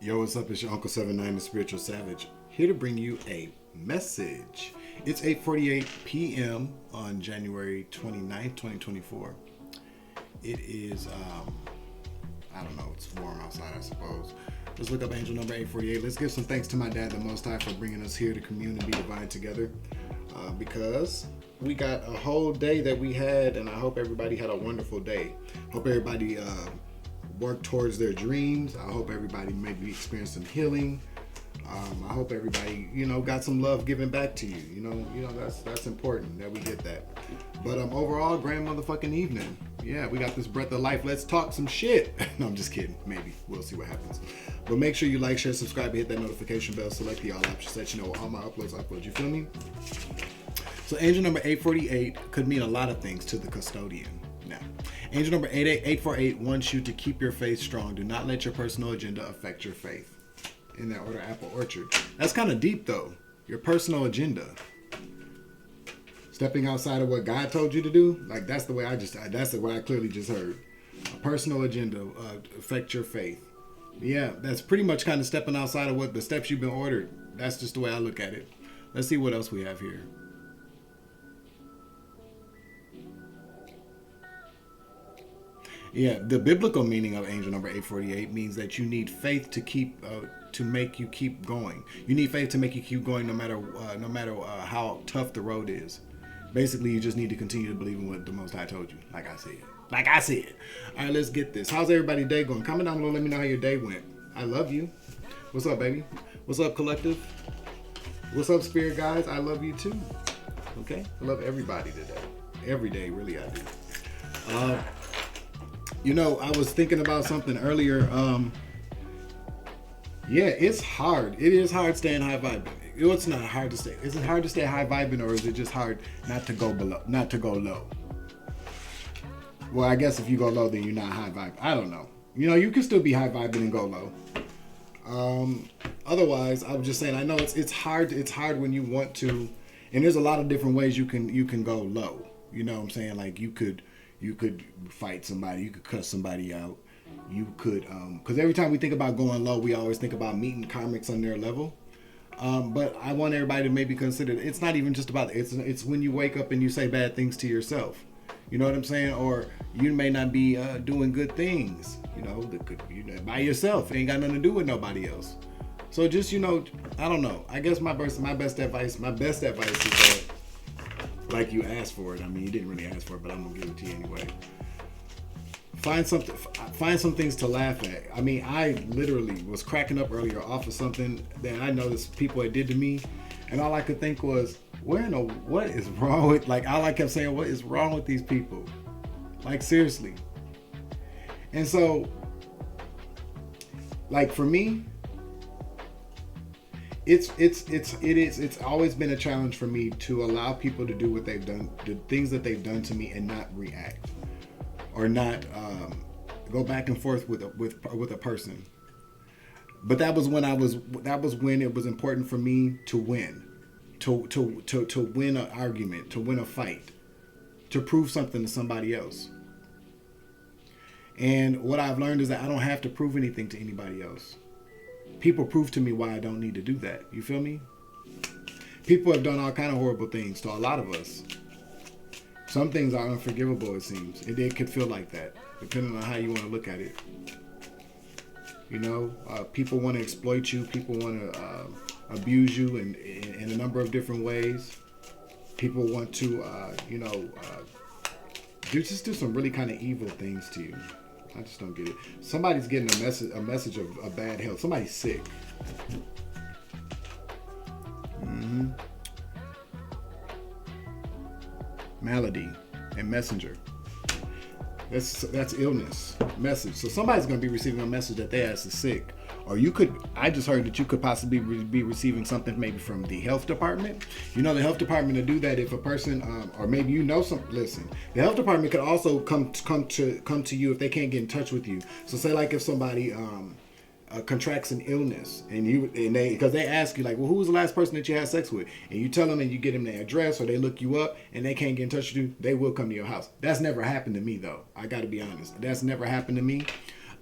Yo, what's up? It's your Uncle 79, the Spiritual Savage, here to bring you a message. It's 8:48 p.m. on January 29th, 2024. It is, I don't know, it's warm outside, I suppose. Let's look up angel number 848. Let's give some thanks to my dad, the Most High, for bringing us here to commune and be divine together. Because we got a whole day that we had, and I hope everybody had a wonderful day. Hope everybody work towards their dreams. I hope everybody maybe experienced some healing. I hope everybody, got some love given back to you. That's important that we get that. But overall, grand motherfucking evening. Yeah, we got this breath of life. Let's talk some shit. No, I'm just kidding. Maybe we'll see what happens. But make sure you like, share, subscribe, and hit that notification bell. Select the all options so that you know all my uploads. You feel me? So angel number 848 could mean a lot of things to the custodian. Now, angel number 848 wants you to keep your faith strong. Do not let your personal agenda affect your faith. In that order, apple orchard. That's kind of deep though. Your personal agenda. Stepping outside of what God told you to do. Like that's the way that's the way I clearly just heard. A personal agenda affect your faith. Yeah, that's pretty much kind of stepping outside of what the steps you've been ordered. That's just the way I look at it. Let's see what else we have here. Yeah, the biblical meaning of angel number 848 means that you need faith to make you keep going. You need faith to make you keep going no matter how tough the road is. Basically, you just need to continue to believe in what the Most High told you. Like I said. All right, let's get this. How's everybody's day going? Comment down below. Let me know how your day went. I love you. What's up, baby? What's up, collective? What's up, spirit guys? I love you too. Okay? I love everybody today. Every day, really, I do. I was thinking about something earlier. Yeah, it's hard. It is hard staying high vibing. It's not hard to stay. Is it hard to stay high vibing, or is it just hard not to go low? Well, I guess if you go low, then you're not high vibing. I don't know. You can still be high vibing and go low. Otherwise, I was just saying. I know it's hard. It's hard when you want to, and there's a lot of different ways you can go low. You know what I'm saying? Like you could fight somebody. You could cuss somebody out. You could, because every time we think about going low, we always think about meeting karmics on their level. But I want everybody to maybe consider it's not even just about it's when you wake up and you say bad things to yourself. You know what I'm saying? Or you may not be doing good things. By yourself. It ain't got nothing to do with nobody else. So just I don't know. I guess my best advice is that, like you asked for it. I mean, you didn't really ask for it, but I'm gonna give it to you anyway. Find some things to laugh at. I mean, I literally was cracking up earlier off of something that I noticed people had did to me, and all I could think was, what is wrong with? Like, all I kept saying, what is wrong with these people? Like, seriously. And so, like for me, it's always been a challenge for me to allow people to do what they've done, the things that they've done to me, and not react. Or not go back and forth with a person. But that was when it was important for me to win, to win an argument, to win a fight, to prove something to somebody else. And what I've learned is that I don't have to prove anything to anybody else. People prove to me why I don't need to do that. You feel me? People have done all kind of horrible things to a lot of us. Some things are unforgivable, it seems. It could feel like that, depending on how you want to look at it. People want to exploit you. People want to abuse you in a number of different ways. People want to, do some really kind of evil things to you. I just don't get it. Somebody's getting a message of bad health. Somebody's sick. Mm-hmm. Malady and messenger. That's illness. Message. So somebody's going to be receiving a message that their ass is sick. Or I just heard that you could possibly be receiving something maybe from the health department. The health department to do that if a person, or maybe listen, the health department could also come to you if they can't get in touch with you. So say like if somebody contracts an illness because they ask you like, well, who was the last person that you had sex with? And you tell them and you get them their address, or they look you up and they can't get in touch with you, they will come to your house. That's never happened to me though. I got to be honest. That's never happened to me.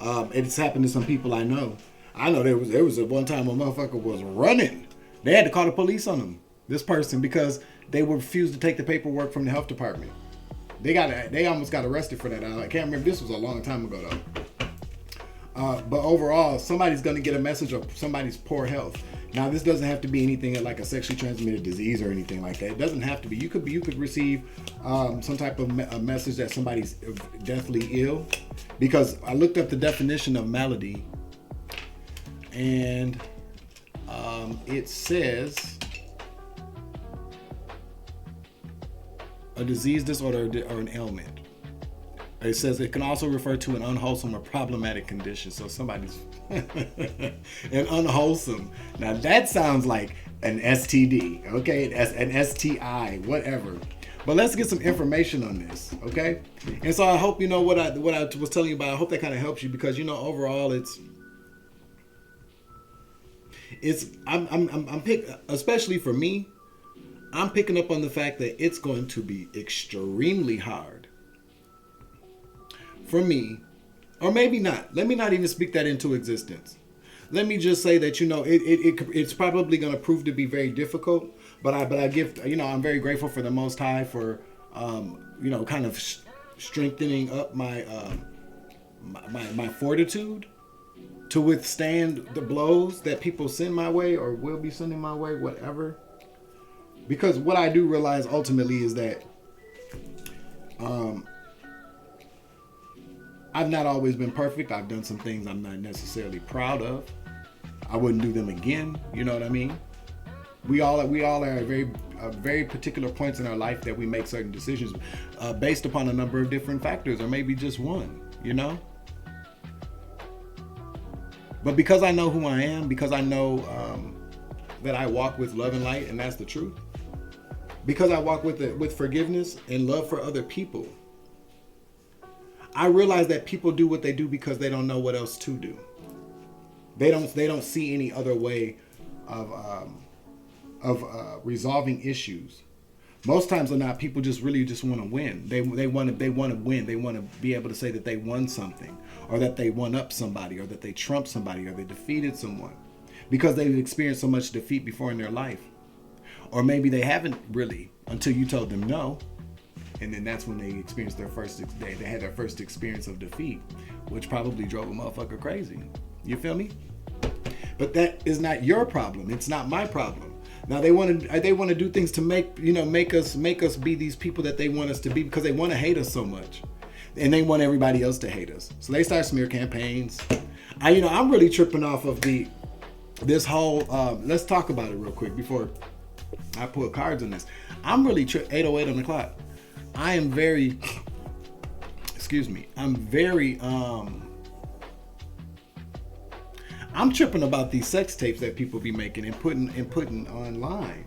It's happened to some people I know. I know there was a one time a motherfucker was running. They had to call the police on them, this person, because they refused to take the paperwork from the health department. They almost got arrested for that. I can't remember. This was a long time ago though. But overall, somebody's going to get a message of somebody's poor health. Now, this doesn't have to be anything like a sexually transmitted disease or anything like that. It doesn't have to be. You could receive some type of a message that somebody's deathly ill. Because I looked up the definition of malady, and it says a disease, disorder, or an ailment. It says it can also refer to an unwholesome or problematic condition. So somebody's an unwholesome. Now that sounds like an STD, okay? An STI, whatever. But let's get some information on this, okay? And so I hope you know what I was telling you about. I hope that kind of helps you, because overall I'm especially for me, I'm picking up on the fact that it's going to be extremely hard for me, or maybe not. Let me not even speak that into existence. Let me just say that it's probably going to prove to be very difficult. But I give I'm very grateful for the Most High for kind of strengthening up my my fortitude to withstand the blows that people send my way or will be sending my way, whatever. Because what I do realize ultimately is that I've not always been perfect. I've done some things I'm not necessarily proud of. I wouldn't do them again. You know what I mean? We all are at very particular points in our life that we make certain decisions based upon a number of different factors, or maybe just one. But because I know who I am, because I know that I walk with love and light, and that's the truth. Because I walk with forgiveness and love for other people, I realize that people do what they do because they don't know what else to do. They don't see any other way of resolving issues. Most times or not, people really want to win. They want to win. They want to be able to say that they won something, or that they won up somebody, or that they trumped somebody, or they defeated someone, because they've experienced so much defeat before in their life. Or maybe they haven't really until you told them no. And then that's when they experienced they had their first experience of defeat, which probably drove a motherfucker crazy. You feel me? But that is not your problem. It's not my problem. Now they want to do things to make us be these people that they want us to be, because they want to hate us so much, and they want everybody else to hate us. So they start smear campaigns. I'm really tripping off of this whole. Let's talk about it real quick before I pull cards on this. I'm really 8:08 on the clock. I am very. Excuse me. I'm tripping about these sex tapes that people be making and putting online,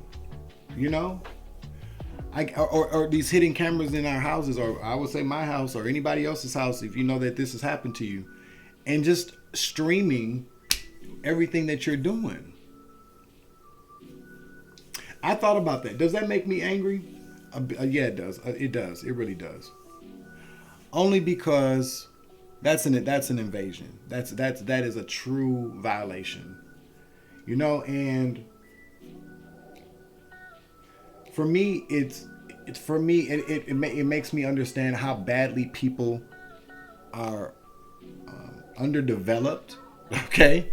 or these hidden cameras in our houses, or I would say my house or anybody else's house, if you know that this has happened to you, and just streaming everything that you're doing. I thought about that. Does that make me angry? Yeah, it does. It does. It really does. Only because that's an invasion. That is a true violation. And for me, it makes me understand how badly people are underdeveloped. Okay,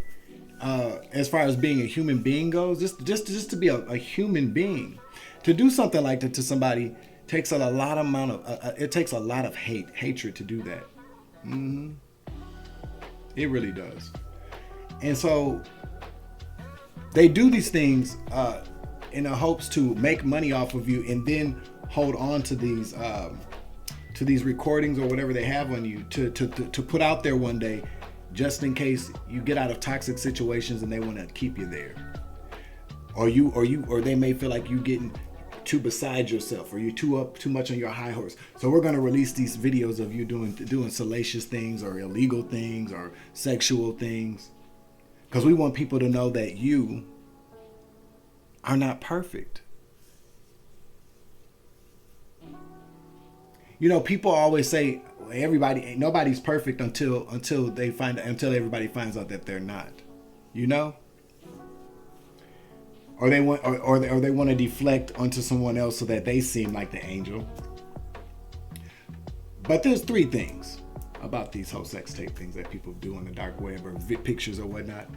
as far as being a human being goes, just to be a human being, to do something like that to somebody takes a lot of hatred to do that. Mm-hmm. It really does. And so they do these things in the hopes to make money off of you, and then hold on to these recordings or whatever they have on you to put out there one day, just in case you get out of toxic situations and they want to keep you there. Or they may feel like you getting too beside yourself, or you're too much on your high horse. So we're going to release these videos of you doing salacious things, or illegal things, or sexual things, because we want people to know that you are not perfect. People always say nobody's perfect until everybody finds out that they're not. you know, or they want, or they want to deflect onto someone else so that they seem like the angel. But there's three things about these whole sex tape things that people do on the dark web or pictures or whatnot.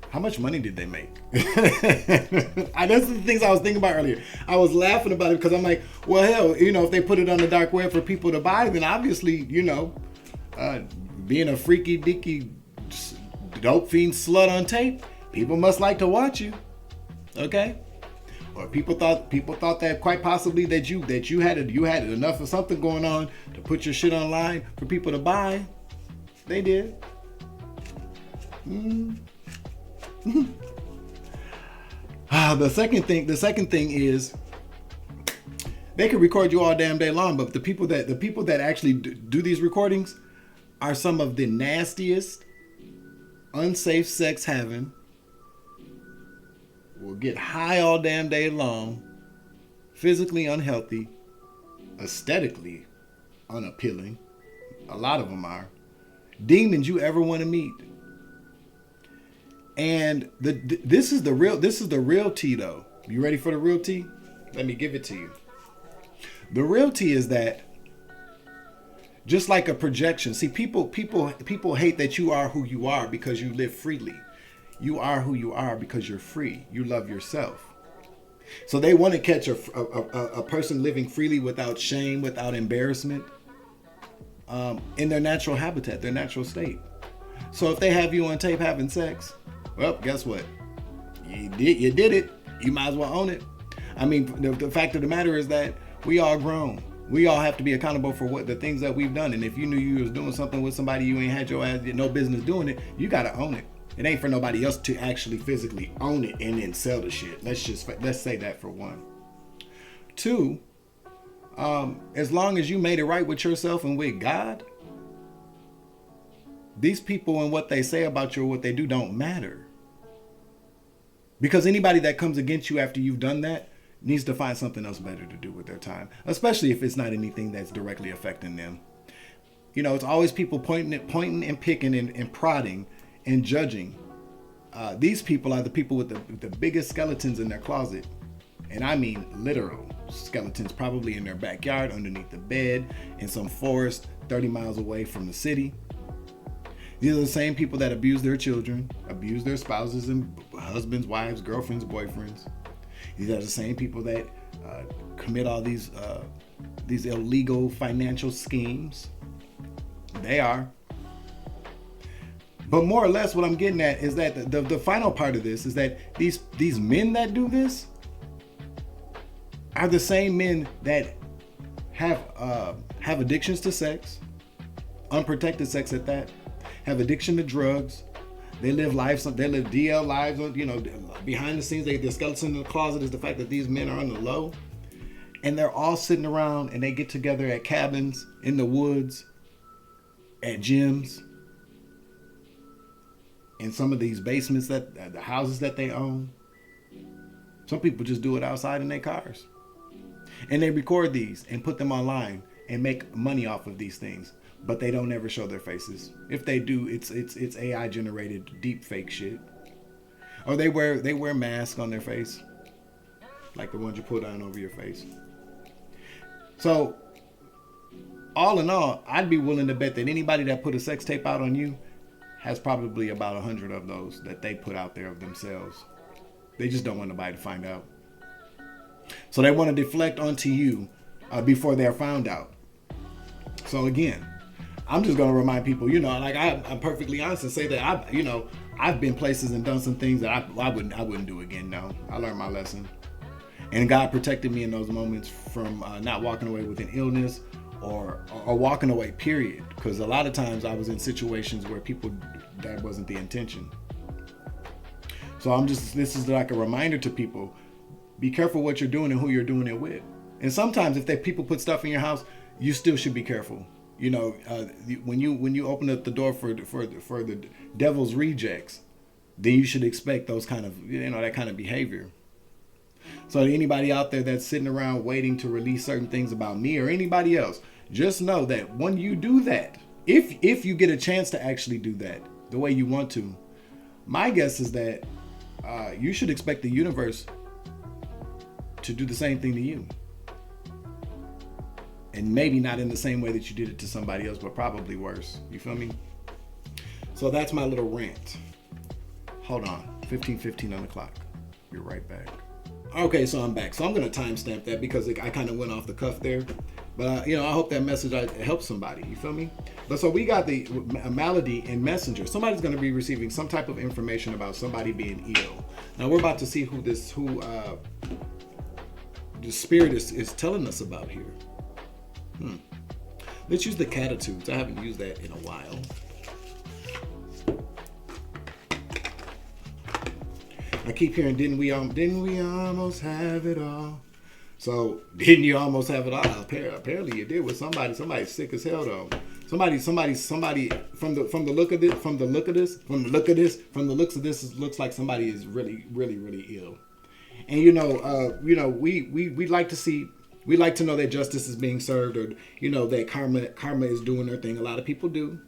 How much money did they make? That's the things I was thinking about earlier. I was laughing about it because I'm like, well, hell, you know, if they put it on the dark web for people to buy, then obviously, you know, being a freaky deaky dope fiend slut on tape, people must like to watch you. Okay? Or people thought that quite possibly that you had enough of something going on to put your shit online for people to buy. They did. The second thing is they could record you all damn day long, but the people that actually do these recordings are some of the nastiest, unsafe sex having, will get high all damn day long, physically unhealthy, aesthetically unappealing. A lot of them are demons you ever want to meet. And this is the real tea though. You ready for the real tea? Let me give it to you. The real tea is that just like a projection. See, people hate that you are who you are because you live freely. You are who you are because you're free. You love yourself. So they want to catch a person living freely without shame, without embarrassment, in their natural habitat, their natural state. So if they have you on tape having sex, well, guess what? You did it. You might as well own it. I mean, the fact of the matter is that we all grown. We all have to be accountable for what the things that we've done. And if you knew you was doing something with somebody you ain't had your ass no business doing it, you got to own it. It ain't for nobody else to actually physically own it and then sell the shit. Let's say that for one. Two, as long as you made it right with yourself and with God, these people and what they say about you or what they do don't matter. Because anybody that comes against you after you've done that needs to find something else better to do with their time, especially if it's not anything that's directly affecting them. You know, it's always people pointing and picking and prodding and judging. These people are the people with the biggest skeletons in their closet. And I mean literal skeletons, probably in their backyard, underneath the bed, in some forest 30 miles away from the city. These are the same people that abuse their children, abuse their spouses and husbands, wives, girlfriends, boyfriends. These are the same people that commit all these illegal financial schemes. They are. But more or less what I'm getting at is that the final part of this is that these men that do this are the same men that have addictions to sex, unprotected sex at that, have addiction to drugs. They live DL lives, you know, behind the scenes. The skeleton in the closet is the fact that these men are on the low. And they're all sitting around and they get together at cabins, in the woods, at gyms, in some of these basements, that the houses that they own. Some people just do it outside in their cars. And they record these and put them online and make money off of these things. But they don't ever show their faces. If they do, it's AI generated deep fake shit. Or they wear masks on their face, like the ones you put on over your face. So, all in all, I'd be willing to bet that anybody that put a sex tape out on you has probably about 100 of those that they put out there of themselves. They just don't want nobody to find out. So they want to deflect onto you before they're found out. So again, I'm just going to remind people, you know, like I'm perfectly honest and say that I've been places and done some things that I wouldn't do again. No, I learned my lesson, and God protected me in those moments from not walking away with an illness or walking away, period. Because a lot of times I was in situations where that wasn't the intention. So this is like a reminder to people, be careful what you're doing and who you're doing it with. And sometimes if people put stuff in your house, you still should be careful. You know, when you open up the door for the devil's rejects, then you should expect those kind of, that kind of behavior. So anybody out there that's sitting around waiting to release certain things about me or anybody else, just know that when you do that, if you get a chance to actually do that the way you want to, My guess is that you should expect the universe to do the same thing to you. And maybe not in the same way that you did it to somebody else, but probably worse. You feel me? So that's my little rant. Hold on. 15:15 on the clock. You're right back. Okay, so I'm back. So I'm going to timestamp that because I kind of went off the cuff there. But, I hope that message helps somebody. You feel me? But so we got a malady in Messenger. Somebody's going to be receiving some type of information about somebody being ill. Now, we're about to see who the spirit is telling us about here. Let's use the catitudes. I haven't used that in a while. I keep hearing, didn't we almost have it all? So, didn't you almost have it all? Apparently you did with somebody. Somebody's sick as hell though. Somebody from the looks of this, it looks like somebody is really, really, really ill. And we like to know that justice is being served, or that karma is doing their thing. A lot of people do.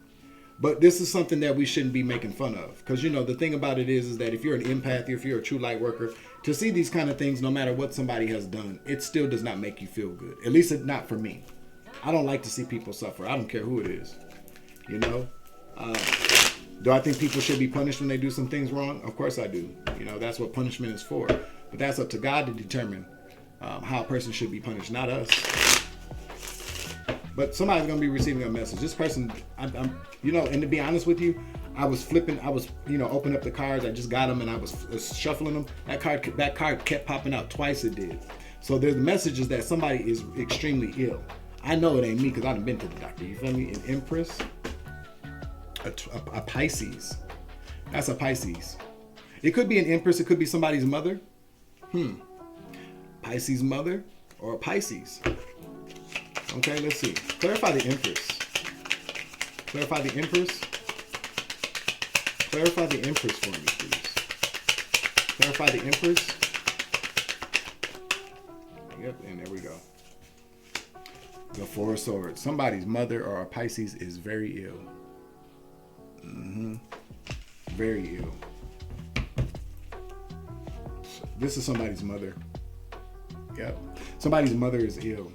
But this is something that we shouldn't be making fun of. Because, the thing about it is that if you're an empath, if you're a true light worker, to see these kind of things, no matter what somebody has done, it still does not make you feel good. At least not for me. I don't like to see people suffer. I don't care who it is. Do I think people should be punished when they do some things wrong? Of course I do. That's what punishment is for. But that's up to God to determine how a person should be punished, not us. But somebody's going to be receiving a message. This person, and to be honest with you, I was opening up the cards. I just got them and I was shuffling them. That card kept popping out twice. It did. So there's messages that somebody is extremely ill. I know it ain't me because I've been to the doctor. You feel me? An Empress, a Pisces. That's a Pisces. It could be an Empress. It could be somebody's mother. Pisces mother or a Pisces. Okay, let's see. Clarify the Empress. Clarify the Empress. Clarify the Empress for me, please. Clarify the Empress. Yep, and there we go. The Four of Swords. Somebody's mother or a Pisces is very ill. Very ill. This is somebody's mother. Yep. Somebody's mother is ill.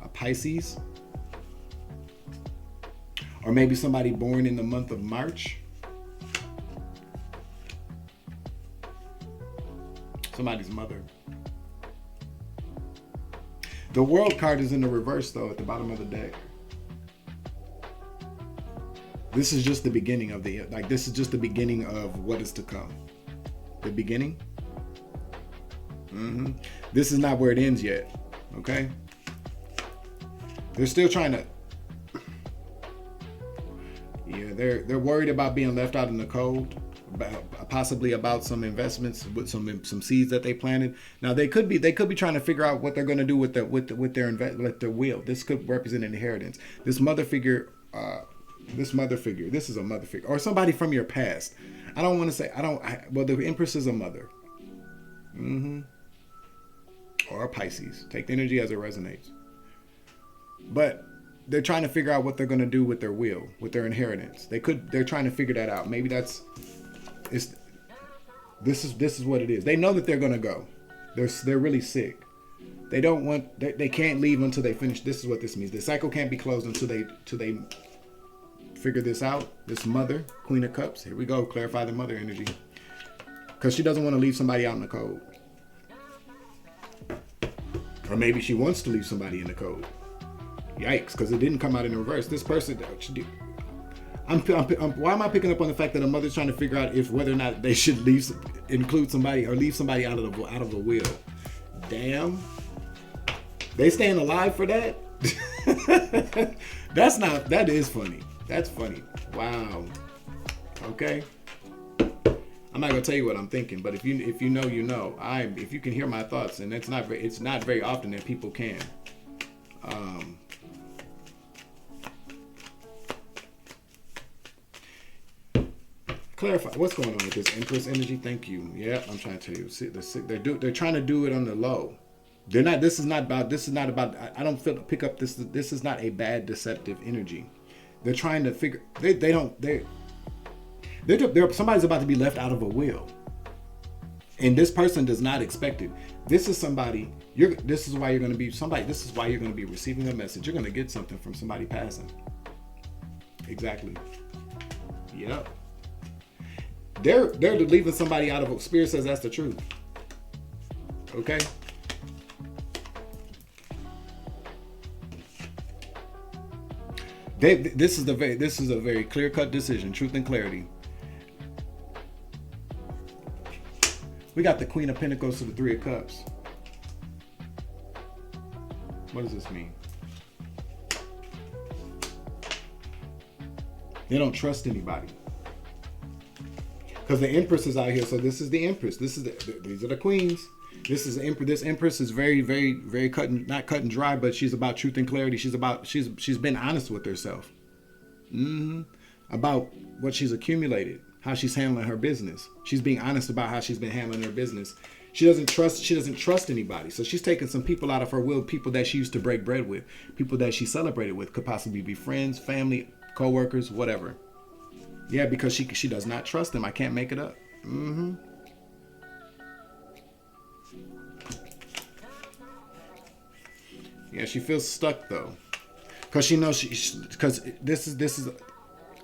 A Pisces. Or maybe somebody born in the month of March. Somebody's mother. The World card is in the reverse, though, at the bottom of the deck. This is just the beginning of this is just the beginning of what is to come. The beginning. This is not where it ends yet. Okay. They're still trying to. Yeah, they're worried about being left out in the cold. Possibly about some investments with some seeds that they planted. Now they could be trying to figure out what they're going to do with their will. This could represent an inheritance. This mother figure. This is a mother figure or somebody from your past. I don't want to say well, the Empress is a mother. Or a Pisces. Take the energy as it resonates. But they're trying to figure out what they're going to do with their will, with their inheritance. They're trying to figure that out. Maybe this is what it is. They know that they're going to go. They're really sick. They can't leave until they finish. This is what this means. The cycle can't be closed until they figure this out. This mother, Queen of Cups. Here we go. Clarify the mother energy. Because she doesn't want to leave somebody out in the cold. Or maybe she wants to leave somebody in the cold. Yikes, because it didn't come out in reverse. This person, why am I picking up on the fact that a mother's trying to figure out whether or not they should include somebody or leave somebody out of the will? Damn, they staying alive for that? That is funny. That's funny. Wow. Okay. I'm not gonna tell you what I'm thinking, but if you know, you know. If you can hear my thoughts, and it's not very often that people can. Clarify what's going on with this Empress energy. Thank you. Yeah, I'm trying to tell you. See, they're trying to do it on the low. They're not. This is not about. I don't pick up this. This is not a bad deceptive energy. They're trying to figure. Somebody's about to be left out of a will. And this person does not expect it. This is somebody, this is why you're going to be receiving a message. You're going to get something from somebody passing. Exactly. Yep. They're leaving somebody out of a, Spirit says that's the truth. Okay? This is a very clear-cut decision, truth and clarity. We got the Queen of Pentacles to the Three of Cups. What does this mean? They don't trust anybody. Because the Empress is out here. So this is the Empress. These are the queens. This Empress is very, very, very not cut and dry, but she's about truth and clarity. She's been honest with herself. About what she's accumulated, how she's handling her business. She's being honest about how she's been handling her business. She doesn't trust anybody. So she's taking some people out of her will, people that she used to break bread with, people that she celebrated with, could possibly be friends, family, co-workers, whatever. Yeah, because she does not trust them. I can't make it up. Yeah, she feels stuck though, because she knows because this is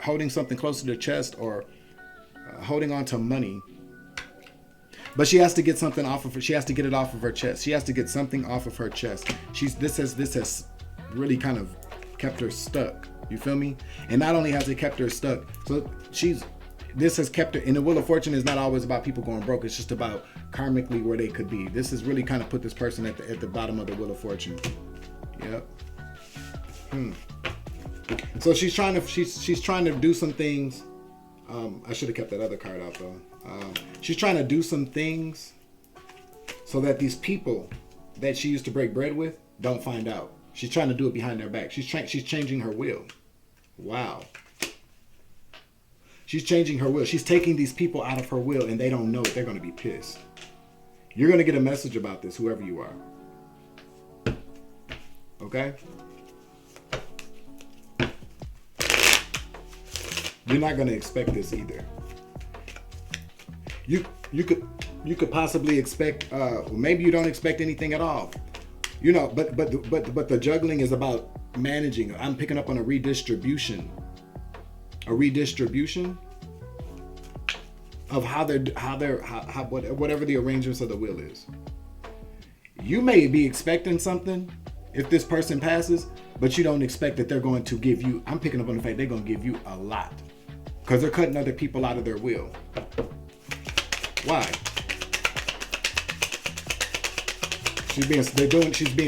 holding something close to the chest or holding on to money. But she has to get something off of her. She has to get it off of her chest. She has to get something off of her chest. This has really kind of kept her stuck. You feel me? And not only has it kept her stuck, so this has kept her. And the Wheel of Fortune is not always about people going broke. It's just about karmically where they could be. This has really kind of put this person at the bottom of the Wheel of Fortune. Yep. So she's trying to do some things. I should have kept that other card out though. She's trying to do some things so that these people that she used to break bread with don't find out. She's trying to do it behind their back. She's changing her will. Wow. She's changing her will. She's taking these people out of her will and they don't know it. They're going to be pissed. You're going to get a message about this, whoever you are. Okay? You're not going to expect this either. You could possibly expect, maybe you don't expect anything at all. You know, but the juggling is about managing. I'm picking up on a redistribution of whatever the arrangements of the will is. You may be expecting something if this person passes, but you don't expect that they're going to give you. I'm picking up on the fact they're going to give you a lot because they're cutting other people out of their will. Why? She's being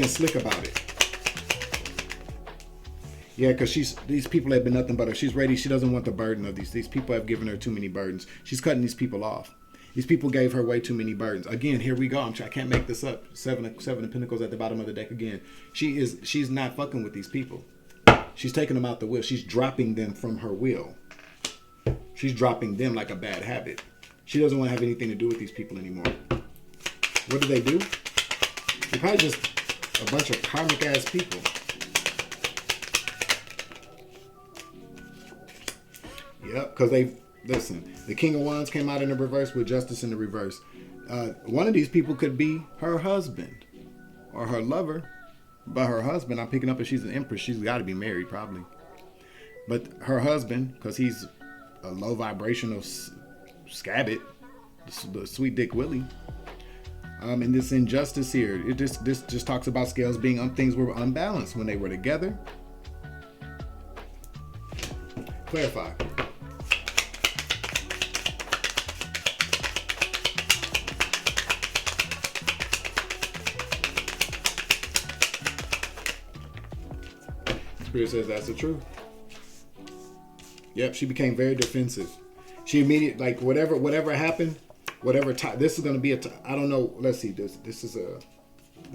slick about it. Yeah, because these people have been nothing but her. She's ready. She doesn't want the burden of these people have given her too many burdens. She's cutting these people off. These people gave her way too many burdens. Again, here we go. I can't make this up. Seven of Pentacles at the bottom of the deck again. She's not fucking with these people. She's taking them out the will. She's dropping them from her will. She's dropping them like a bad habit. She doesn't want to have anything to do with these people anymore. What do? They're probably just a bunch of karmic ass people. Yep, because listen, the King of Wands came out in the reverse with Justice in the reverse. One of these people could be her husband or her lover. But her husband, I'm picking up if she's an Empress, she's got to be married probably. But her husband, because he's a low vibrational scabbit, the sweet Dick Willie. And this injustice here, this just talks about scales being things were unbalanced when they were together. Clarify. Spirit says that's the truth. Yep, she became very defensive. She immediately, like, whatever happened, this is going to be I don't know. Let's see. This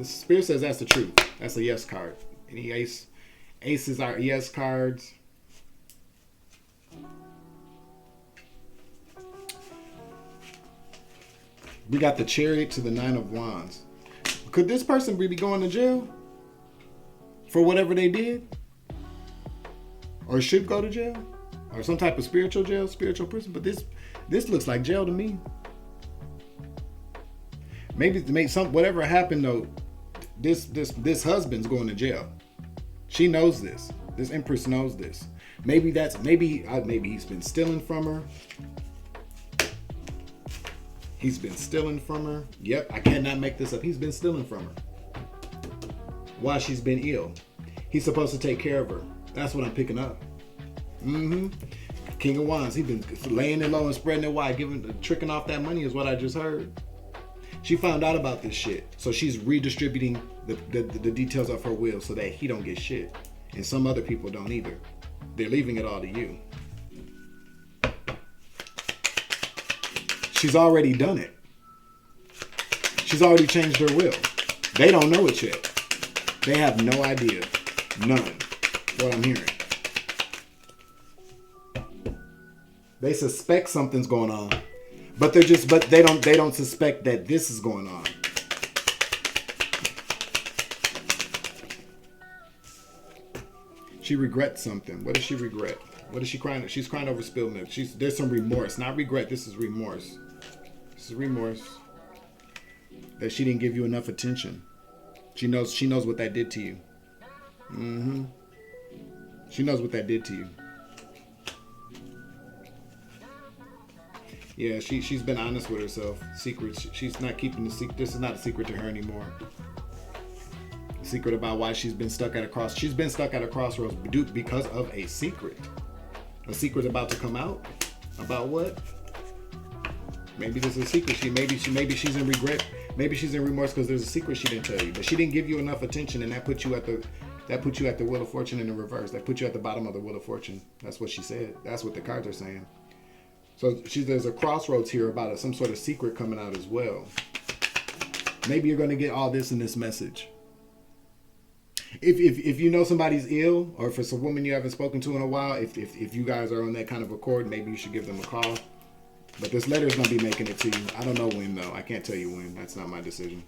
Spirit says that's the truth. That's a yes card. Any aces are yes cards. We got the Chariot to the Nine of Wands. Could this person be going to jail for whatever they did? Or should go to jail? or some type of spiritual jail, spiritual prison. But this looks like jail to me. Maybe some whatever happened though. This husband's going to jail. She knows this. This empress knows this. Maybe he's been stealing from her. He's been stealing from her. Yep, I cannot make this up. He's been stealing from her while she's been ill. He's supposed to take care of her. That's what I'm picking up. King of Wands. He's been laying it low and spreading it wide, tricking off that money is what I just heard. She found out about this shit, so she's redistributing the details of her will so that he don't get shit, and some other people don't either. They're leaving it all to you. She's already done it. She's already changed her will. They don't know it yet. They have no idea. None. What I'm hearing. They suspect something's going on, but they don't suspect that this is going on. She regrets something. What does she regret? What is she crying? She's crying over spilled milk. There's some remorse, not regret. This is remorse. This is remorse that she didn't give you enough attention. She knows what that did to you. She knows what that did to you. Yeah, she's been honest with herself. Secrets. She's not keeping the secret. This is not a secret to her anymore. Secret about why she's been stuck at a cross. She's been stuck at a crossroads because of a secret. A secret about to come out. About what? Maybe there's a secret. Maybe she's in regret. Maybe she's in remorse because there's a secret she didn't tell you. But she didn't give you enough attention, and that put you at the Wheel of Fortune in the reverse. That put you at the bottom of the Wheel of Fortune. That's what she said. That's what the cards are saying. So there's a crossroads here about some sort of secret coming out as well. Maybe you're going to get all this in this message. If you know somebody's ill, or if it's a woman you haven't spoken to in a while, if you guys are on that kind of accord, maybe you should give them a call. But this letter is going to be making it to you. I don't know when, though. I can't tell you when. That's not my decision.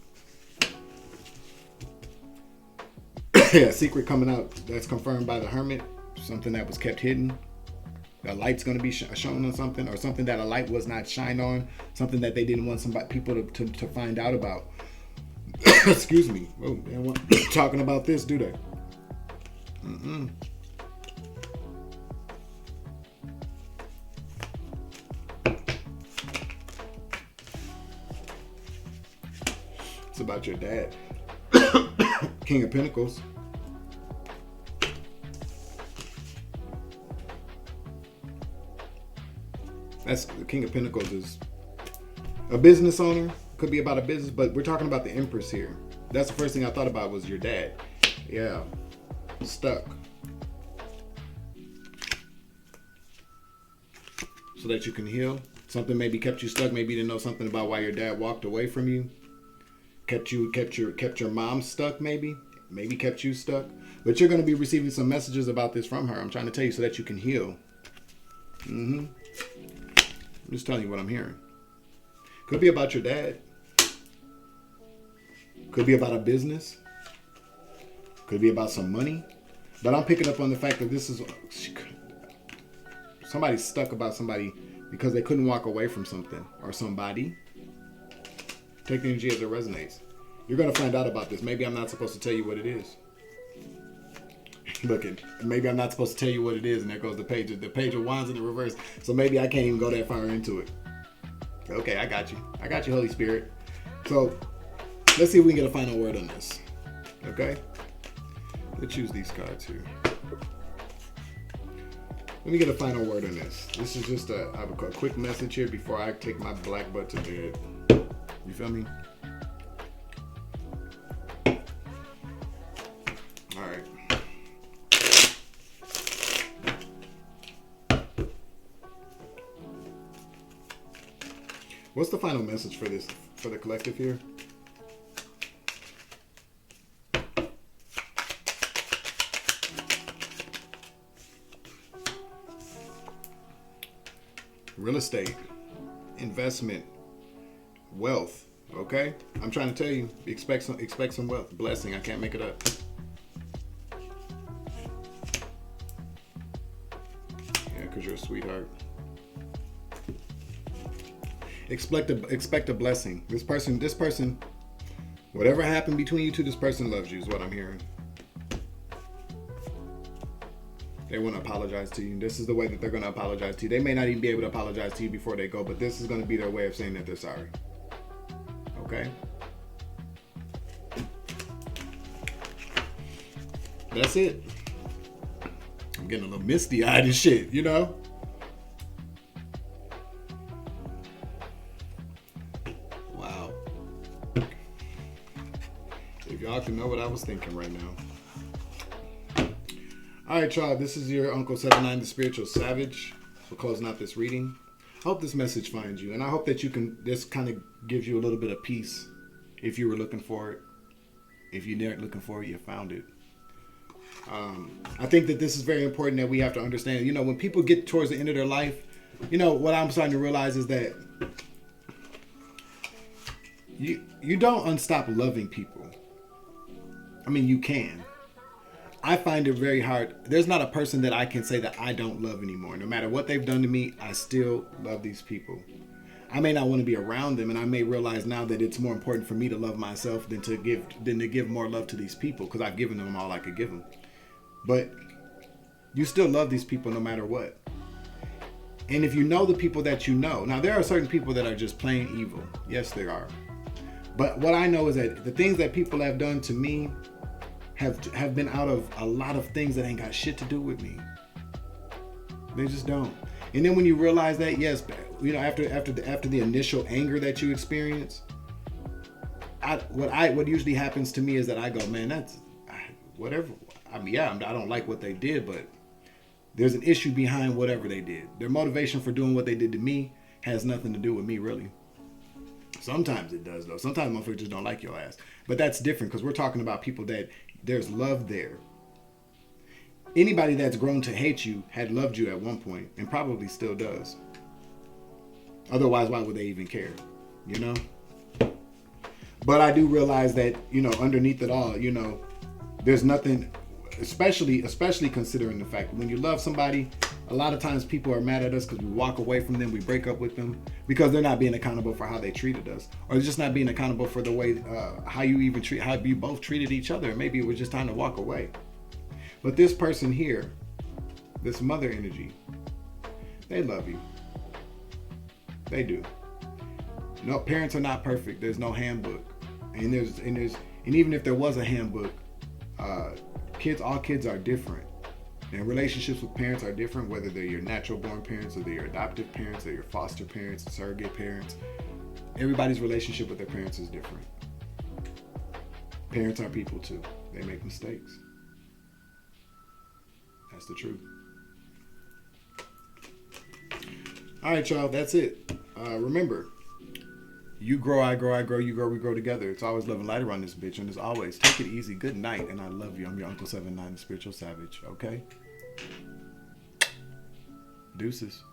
Yeah, secret coming out that's confirmed by the Hermit. Something that was kept hidden. A light's going to be shown on something, or something that a light was not shined on. Something that they didn't want people to find out about. Excuse me. Oh, they don't want talking about this, do they? It's about your dad. King of Pentacles. That's the King of Pentacles is a business owner. Could be about a business, but we're talking about the Empress here. That's the first thing I thought about was your dad. Yeah. Stuck. So that you can heal. Something maybe kept you stuck. Maybe you didn't know something about why your dad walked away from you. Kept your mom stuck maybe. Maybe kept you stuck. But you're going to be receiving some messages about this from her. I'm trying to tell you so that you can heal. I'm just telling you what I'm hearing. Could be about your dad. Could be about a business. Could be about some money. But I'm picking up on the fact that this is somebody's stuck about somebody because they couldn't walk away from something or somebody. Take the energy as it resonates. You're going to find out about this. Maybe I'm not supposed to tell you what it is. Look at, maybe I'm not supposed to tell you what it is, and there goes the page of wands in the reverse. So maybe I can't even go that far into it. Okay, I got you. I got you, Holy Spirit. So let's see if we can get a final word on this. Okay? Let's choose these cards here. Let me get a final word on this. This is just I have a quick message here before I take my black butt to bed. You feel me? All right. What's the final message for the collective here? Real estate, investment, wealth. Okay, I'm trying to tell you, expect some wealth, blessing. I can't make it up. Yeah, because you're a sweetheart. Expect a blessing. This person, whatever happened between you two, this person loves you, is what I'm hearing. They want to apologize to you. This is the way that they're going to apologize to you. They may not even be able to apologize to you before they go, but this is going to be their way of saying that they're sorry. Okay? That's it. I'm getting a little misty-eyed and shit, you know? Wow. If y'all can know what I was thinking right now. All right, y'all. This is your Uncle 79, the Spiritual Savage. We're closing out this reading. I hope this message finds you, and I hope that you can. This kind of gives you a little bit of peace if you were looking for it. If you weren't looking for it, you found it. I think that this is very important that we have to understand. You know, when people get towards the end of their life, you know what I'm starting to realize is that you don't unstop loving people. I mean, you can. I find it very hard. There's not a person that I can say that I don't love anymore. No matter what they've done to me, I still love these people. I may not want to be around them, and I may realize now that it's more important for me to love myself than to give more love to these people, because I've given them all I could give them. But you still love these people no matter what. And if you know the people that you know, now there are certain people that are just plain evil. Yes, there are. But what I know is that the things that people have done to me have been out of a lot of things that ain't got shit to do with me. They just don't. And then when you realize that, yes, you know, after the initial anger that you experience, what usually happens to me is that I go, man, that's whatever. I mean, yeah, I don't like what they did, but there's an issue behind whatever they did. Their motivation for doing what they did to me has nothing to do with me, really. Sometimes it does, though. Sometimes motherfuckers just don't like your ass. But that's different, because we're talking about people that there's love there. Anybody that's grown to hate you had loved you at one point and probably still does. Otherwise, why would they even care? You know? But I do realize that, you know, underneath it all, you know, there's nothing, especially considering the fact that when you love somebody, a lot of times people are mad at us because we walk away from them, we break up with them because they're not being accountable for how they treated us, or they're just not being accountable for the way how you both treated each other. Maybe it was just time to walk away. But this person here, this mother energy, they love you. They do. No, parents are not perfect. There's no handbook, and even if there was a handbook, all kids are different. And relationships with parents are different, whether they're your natural born parents or they're your adoptive parents or your foster parents, surrogate parents. Everybody's relationship with their parents is different. Parents are people too. They make mistakes. That's the truth. All right, y'all, that's it. Remember, you grow, I grow, I grow, you grow, we grow together. It's always love and light around this bitch. And as always, take it easy. Good night. And I love you. I'm your Uncle 79, the Spiritual Savage. Okay? Deuces.